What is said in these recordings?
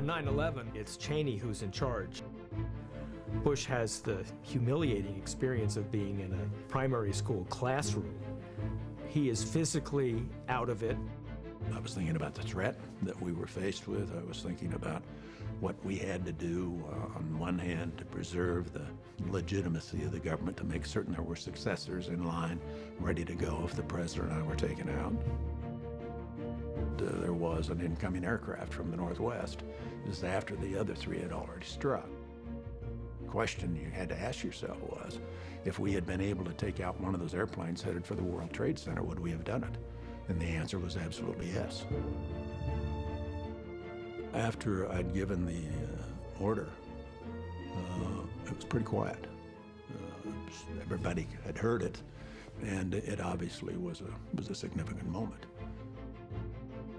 On 9/11, it's Cheney who's in charge. Bush has the humiliating experience of being in a primary school classroom. He is physically out of it. I was thinking about the threat that we were faced with. I was thinking about what we had to do, on one hand, to preserve the legitimacy of the government, to make certain there were successors in line, ready to go if the president and I were taken out. There was an incoming aircraft from the Northwest. This is after the other three had already struck. The question you had to ask yourself was, if we had been able to take out one of those airplanes headed for the World Trade Center, would we have done it? And the answer was absolutely yes. After I'd given the order, it was pretty quiet. Everybody had heard it, and it obviously was a significant moment.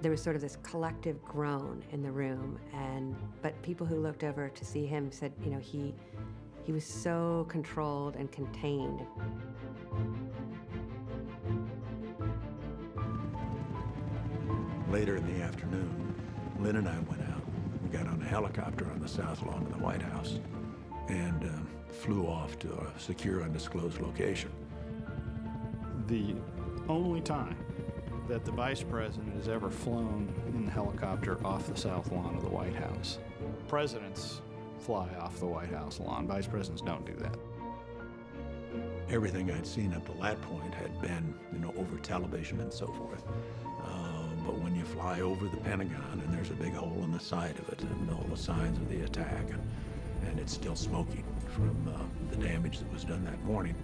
There was sort of this collective groan in the room, but people who looked over to see him said, you know, he was so controlled and contained. Later in the afternoon, Lynn and I went out. We got on a helicopter on the south lawn of the White House and flew off to a secure, undisclosed location. The only time that the vice president has ever flown in the helicopter off the south lawn of the White House. Presidents fly off the White House lawn. Vice presidents don't do that. Everything I'd seen up to that point had been, over television and so forth. But when you fly over the Pentagon and there's a big hole in the side of it and all the signs of the attack, and it's still smoking from the damage that was done that morning,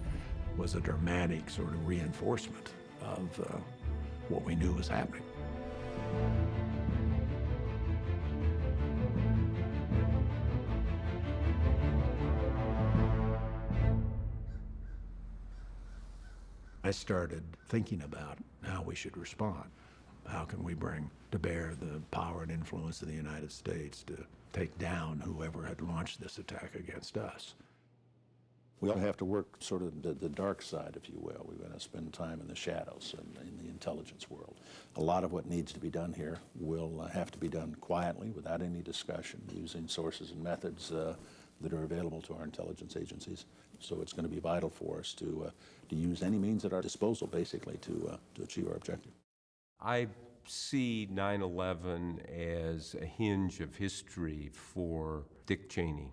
was a dramatic sort of reinforcement of what we knew was happening. I started thinking about how we should respond. How can we bring to bear the power and influence of the United States to take down whoever had launched this attack against us? We all have to work sort of the dark side, if you will. We're going to spend time in the shadows and in the intelligence world. A lot of what needs to be done here will have to be done quietly, without any discussion, using sources and methods that are available to our intelligence agencies. So it's going to be vital for us to use any means at our disposal, basically, to achieve our objective. I see 9/11 as a hinge of history for Dick Cheney.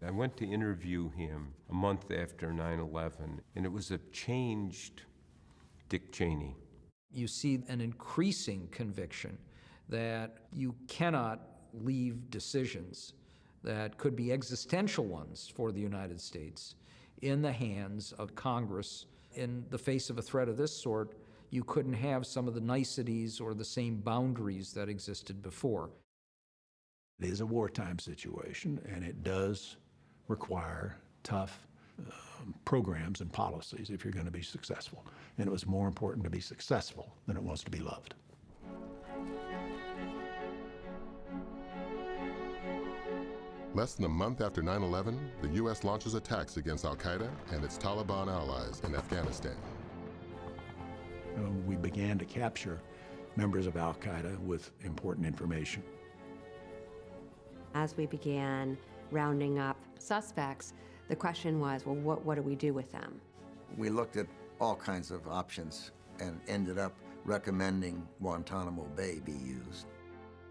I went to interview him a month after 9/11, and it was a changed Dick Cheney. You see an increasing conviction that you cannot leave decisions that could be existential ones for the United States in the hands of Congress. In the face of a threat of this sort, you couldn't have some of the niceties or the same boundaries that existed before. It is a wartime situation, and it does require tough programs and policies if you're going to be successful. And it was more important to be successful than it was to be loved. Less than a month after 9/11, the U.S. launches attacks against al-Qaeda and its Taliban allies in Afghanistan. We began to capture members of al-Qaeda with important information. As we began rounding up suspects, the question was, well, what do we do with them? We looked at all kinds of options and ended up recommending Guantanamo Bay be used.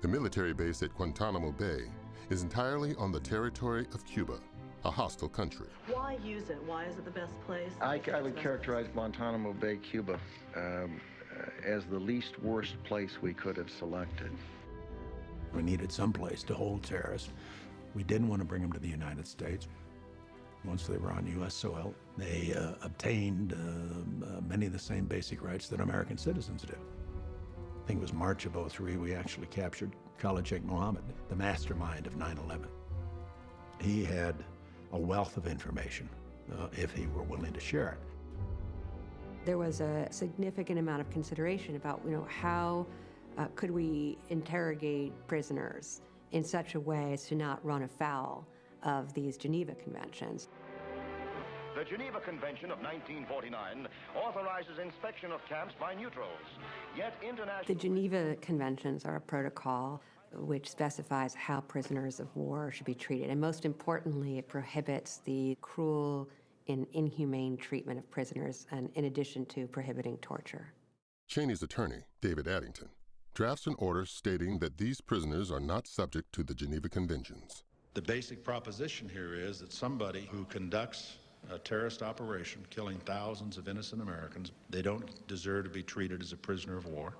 The military base at Guantanamo Bay is entirely on the territory of Cuba, a hostile country. Why use it? Why is it the best place? I would characterize Guantanamo Bay, Cuba, as the least worst place we could have selected. We needed some place to hold terrorists. We didn't want to bring them to the United States. Once they were on U.S. soil, they obtained many of the same basic rights that American citizens did. I think it was March of '03, we actually captured Khalid Sheikh Mohammed, the mastermind of 9/11. He had a wealth of information if he were willing to share it. There was a significant amount of consideration about, how could we interrogate prisoners in such a way as to not run afoul of these Geneva Conventions. The Geneva Convention of 1949 authorizes inspection of camps by neutrals, yet international... The Geneva Conventions are a protocol which specifies how prisoners of war should be treated. And most importantly, it prohibits the cruel and inhumane treatment of prisoners, and in addition to prohibiting torture. Cheney's attorney, David Addington, drafts an order stating that these prisoners are not subject to the Geneva Conventions. The basic proposition here is that somebody who conducts a terrorist operation killing thousands of innocent Americans, they don't deserve to be treated as a prisoner of war.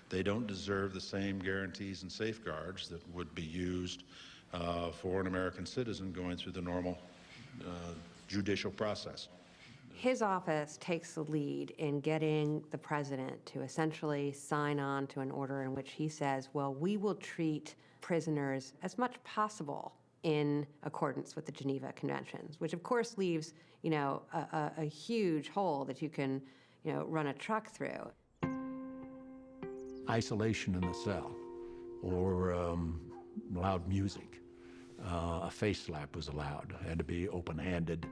They don't deserve the same guarantees and safeguards that would be used for an American citizen going through the normal judicial process. His office takes the lead in getting the president to essentially sign on to an order in which he says, well, we will treat prisoners as much possible in accordance with the Geneva Conventions, which of course leaves, a huge hole that you can, run a truck through. Isolation in the cell, or loud music. A face slap was allowed. It had to be open-handed.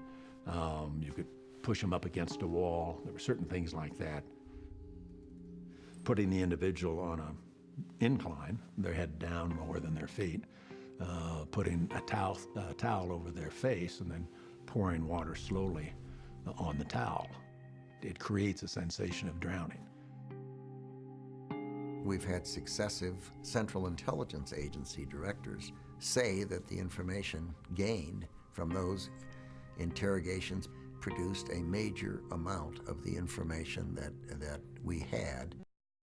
You could push them up against a wall. There were certain things like that. Putting the individual on an incline, their head down lower than their feet, putting a towel over their face and then pouring water slowly on the towel. It creates a sensation of drowning. We've had successive Central Intelligence Agency directors say that the information gained from those interrogations produced a major amount of the information that we had.